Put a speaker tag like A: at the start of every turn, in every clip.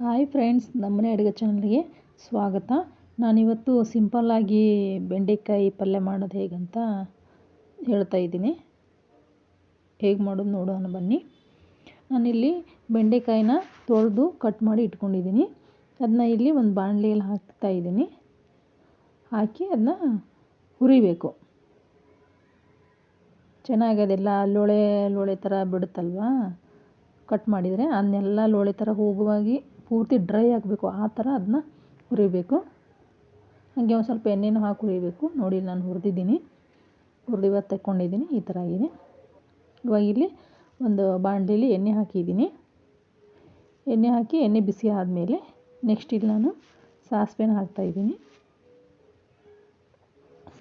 A: Hi friends, ನಮ್ಮನೆ ಅಡುಗೆ ಚಾನಲ್ಗೆ ಸ್ವಾಗತ. ನಾನಿವತ್ತು ಸಿಂಪಲ್ಲಾಗಿ ಬೆಂಡೆಕಾಯಿ ಪಲ್ಯ ಮಾಡೋದು ಹೇಗಂತ ಹೇಳ್ತಾ ಇದ್ದೀನಿ. ಹೇಗೆ ಮಾಡೋದು ನೋಡೋಣ ಬನ್ನಿ. ನಾನಿಲ್ಲಿ ಬೆಂಡೆಕಾಯಿನ ತೊಳೆದು ಕಟ್ ಮಾಡಿ ಇಟ್ಕೊಂಡಿದ್ದೀನಿ. ಅದನ್ನ ಇಲ್ಲಿ ಒಂದು ಬಾಣಲೆಯಲ್ಲಿ ಹಾಕ್ತಾ ಇದ್ದೀನಿ. ಹಾಕಿ ಅದನ್ನ ಹುರಿಬೇಕು. ಚೆನ್ನಾಗಿ ಅದೆಲ್ಲ ಲೋಳೆ ಥರ ಬಿಡುತ್ತಲ್ವ ಕಟ್ ಮಾಡಿದರೆ, ಅದನ್ನೆಲ್ಲ ಲೋಳೆ ಥರ ಹೋಗುವಾಗಿ ಪೂರ್ತಿ ಡ್ರೈ ಆಗಬೇಕು. ಆ ಥರ ಅದನ್ನ ಹುರಿಬೇಕು. ಹಾಗೆ ಒಂದು ಸ್ವಲ್ಪ ಎಣ್ಣೆನೂ ಹಾಕಿ ಹುರಿಬೇಕು. ನೋಡಿ, ನಾನು ಹುರಿದಿದ್ದೀನಿ. ಇವತ್ತು ತಗೊಂಡಿದ್ದೀನಿ. ಈ ಥರ ಆಗಿದೆ. ಇವಾಗ ಇಲ್ಲಿ ಒಂದು ಬಾಣಲೆಯಲ್ಲಿ ಎಣ್ಣೆ ಹಾಕಿದ್ದೀನಿ. ಎಣ್ಣೆ ಬಿಸಿ ಆದಮೇಲೆ ನೆಕ್ಸ್ಟ್ ಇಲ್ಲಿ ನಾನು ಸಾಸಿವೆನ ಹಾಕ್ತಾಯಿದ್ದೀನಿ.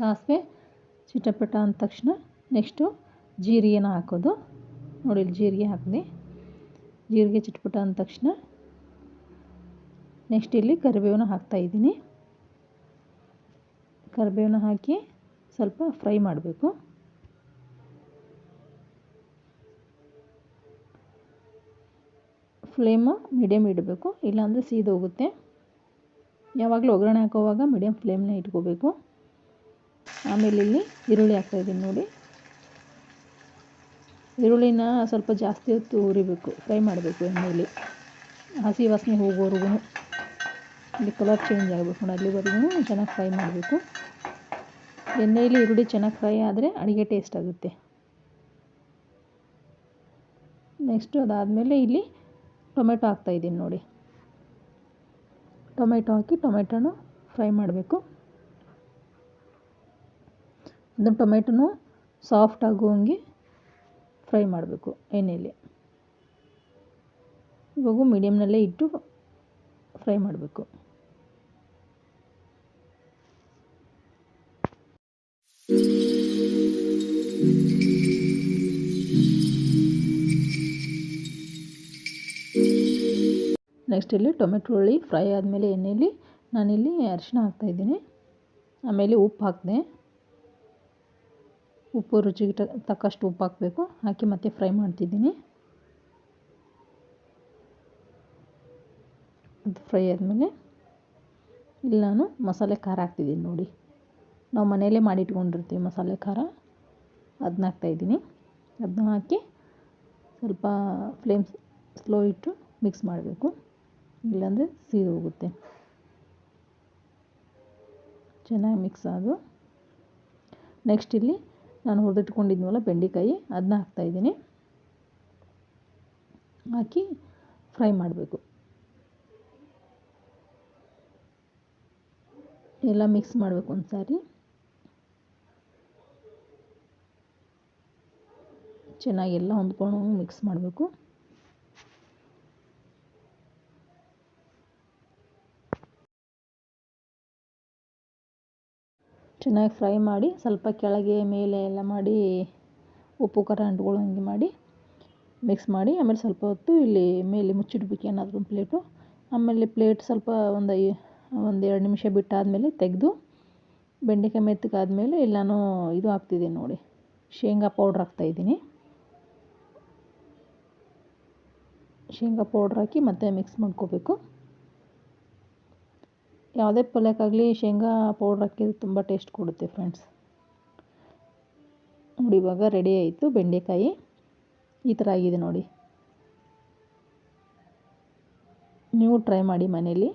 A: ಸಾಸಿವೆ ಚಿಟಪಟ ಅಂದ ತಕ್ಷಣ ನೆಕ್ಸ್ಟು ಜೀರಿಗೆನ ಹಾಕೋದು. ನೋಡಿ, ಇಲ್ಲಿ ಜೀರಿಗೆ ಹಾಕಿದೆ. ಜೀರಿಗೆ ಚಿಟಪಟ ಅಂದ ತಕ್ಷಣ ನೆಕ್ಸ್ಟ್ ಇಲ್ಲಿ ಕರಿಬೇವನ್ನ ಹಾಕ್ತಾಯಿದ್ದೀನಿ. ಕರಿಬೇವನ್ನ ಹಾಕಿ ಸ್ವಲ್ಪ ಫ್ರೈ ಮಾಡಬೇಕು. ಫ್ಲೇಮು ಮೀಡಿಯಮ್ ಇಡಬೇಕು, ಇಲ್ಲಾಂದರೆ ಸೀದೋಗುತ್ತೆ. ಯಾವಾಗಲೂ ಒಗ್ಗರಣೆ ಹಾಕೋವಾಗ ಮೀಡಿಯಮ್ ಫ್ಲೇಮ್ನ ಇಟ್ಕೋಬೇಕು. ಆಮೇಲೆ ಇಲ್ಲಿ ಈರುಳ್ಳಿ ಹಾಕ್ತಾಯಿದ್ದೀನಿ. ನೋಡಿ, ಈರುಳ್ಳಿನ ಸ್ವಲ್ಪ ಜಾಸ್ತಿ ಹೊತ್ತು ಹುರಿಬೇಕು, ಫ್ರೈ ಮಾಡಬೇಕು ಎಣ್ಣೆಯಲ್ಲಿ. ಹಸಿ ವಾಸನೆ ಹೋಗೋವರೆಗೂ, ಇಲ್ಲಿ ಕಲರ್ ಚೇಂಜ್ ಆಗಬೇಕು ನೋಡಿ, ಅಲ್ಲಿವರೆಗೂ ಚೆನ್ನಾಗಿ ಫ್ರೈ ಮಾಡಬೇಕು. ಎಣ್ಣೆಯಲ್ಲಿ ಈರುಳ್ಳಿ ಚೆನ್ನಾಗಿ ಫ್ರೈ ಆದರೆ ಅಡುಗೆ ಟೇಸ್ಟ್ ಆಗುತ್ತೆ. ನೆಕ್ಸ್ಟು ಅದಾದಮೇಲೆ ಇಲ್ಲಿ ಟೊಮೆಟೊ ಹಾಕ್ತಾಯಿದ್ದೀನಿ. ನೋಡಿ, ಟೊಮೆಟೊ ಹಾಕಿ ಟೊಮೆಟೊನು ಫ್ರೈ ಮಾಡಬೇಕು. ಅದನ್ನು ಟೊಮೆಟೊನು ಸಾಫ್ಟ್ ಆಗುವಂಗೆ ಫ್ರೈ ಮಾಡಬೇಕು ಎಣ್ಣೆಯಲ್ಲಿ. ಇವಾಗೂ ಮೀಡಿಯಮ್ನಲ್ಲೇ ಇಟ್ಟು ಫ್ರೈ ಮಾಡಬೇಕು. ನೆಕ್ಸ್ಟ್ ಇಲ್ಲಿ ಟೊಮೆಟೊ ಹುಳಿ ಫ್ರೈ ಆದಮೇಲೆ ಎಣ್ಣೆಯಲ್ಲಿ ನಾನಿಲ್ಲಿ ಅರಿಶಿನ ಹಾಕ್ತಾಯಿದ್ದೀನಿ. ಆಮೇಲೆ ಉಪ್ಪು ಹಾಕಿದೆ. ಉಪ್ಪು ರುಚಿಗೆ ತಕ್ಕಷ್ಟು ಉಪ್ಪು ಹಾಕಬೇಕು. ಹಾಕಿ ಮತ್ತೆ ಫ್ರೈ ಮಾಡ್ತಿದ್ದೀನಿ. ಅದು ಫ್ರೈ ಆದಮೇಲೆ ಇಲ್ಲಿ ನಾನು ಮಸಾಲೆ ಖಾರ ಹಾಕ್ತಿದ್ದೀನಿ. ನೋಡಿ, ನಾವು ಮನೆಯಲ್ಲೇ ಮಾಡಿಟ್ಕೊಂಡಿರ್ತೀವಿ ಮಸಾಲೆ ಖಾರ, ಅದನ್ನ ಹಾಕ್ತಾಯಿದ್ದೀನಿ. ಅದನ್ನ ಹಾಕಿ ಸ್ವಲ್ಪ ಫ್ಲೇಮ್ ಸ್ಲೋ ಇಟ್ಟು ಮಿಕ್ಸ್ ಮಾಡಬೇಕು, ಇಲ್ಲಾಂದರೆ ಸೀದು ಹೋಗುತ್ತೆ. ಚೆನ್ನಾಗಿ ಮಿಕ್ಸ್ ಆದು ನೆಕ್ಸ್ಟ್ ಇಲ್ಲಿ ನಾನು ಹುರಿದಿಟ್ಕೊಂಡಿದ್ನಲ್ಲ ಬೆಂಡೆಕಾಯಿ, ಅದನ್ನ ಹಾಕ್ತಾಯಿದ್ದೀನಿ. ಹಾಕಿ ಫ್ರೈ ಮಾಡಬೇಕು. ಎಲ್ಲ ಮಿಕ್ಸ್ ಮಾಡಬೇಕು ಒಂದು ಸಾರಿ. ಚೆನ್ನಾಗಿ ಎಲ್ಲ ಹೊಂದ್ಕೊಂಡು ಮಿಕ್ಸ್ ಮಾಡಬೇಕು. ಚೆನ್ನಾಗಿ ಫ್ರೈ ಮಾಡಿ ಸ್ವಲ್ಪ ಕೆಳಗೆ ಮೇಲೆ ಎಲ್ಲ ಮಾಡಿ ಉಪ್ಪು ಖಾರ ಅಂಟ್ಕೊಳ್ಳೋ ಹಂಗೆ ಮಾಡಿ ಮಿಕ್ಸ್ ಮಾಡಿ, ಆಮೇಲೆ ಸ್ವಲ್ಪ ಹೊತ್ತು ಇಲ್ಲಿ ಮೇಲೆ ಮುಚ್ಚಿಡ್ಬೇಕು ಏನಾದರೂ ಒಂದು ಪ್ಲೇಟು. ಆಮೇಲೆ ಪ್ಲೇಟ್ ಸ್ವಲ್ಪ ಒಂದು 2 ನಿಮಿಷ ಬಿಟ್ಟಾದಮೇಲೆ ತೆಗೆದು ಬೆಂಡೆಕಾಯಿ ಮೆತ್ತಗಾದ್ಮೇಲೆ ಇಲ್ಲಿ ನಾನು ಇದು ಹಾಕ್ತಿದ್ದೀನಿ. ನೋಡಿ, ಶೇಂಗಾ ಪೌಡ್ರ್ ಹಾಕ್ತಾಯಿದ್ದೀನಿ. ಶೇಂಗಾ ಪೌಡ್ರ್ ಹಾಕಿ ಮತ್ತೆ ಮಿಕ್ಸ್ ಮಾಡ್ಕೋಬೇಕು. ಯಾವುದೇ ಪಲ್ಯಕ್ಕಾಗಲಿ ಶೇಂಗಾ ಪೌಡ್ರ್ ಹಾಕಿದ್ರೆ ತುಂಬ ಟೇಸ್ಟ್ ಕೊಡುತ್ತೆ ಫ್ರೆಂಡ್ಸ್. ನೋಡಿ, ಇವಾಗ ರೆಡಿ ಆಯಿತು ಬೆಂಡೆಕಾಯಿ. ಈ ಥರ ಆಗಿದೆ ನೋಡಿ. ನೀವು ಟ್ರೈ ಮಾಡಿ ಮನೇಲಿ.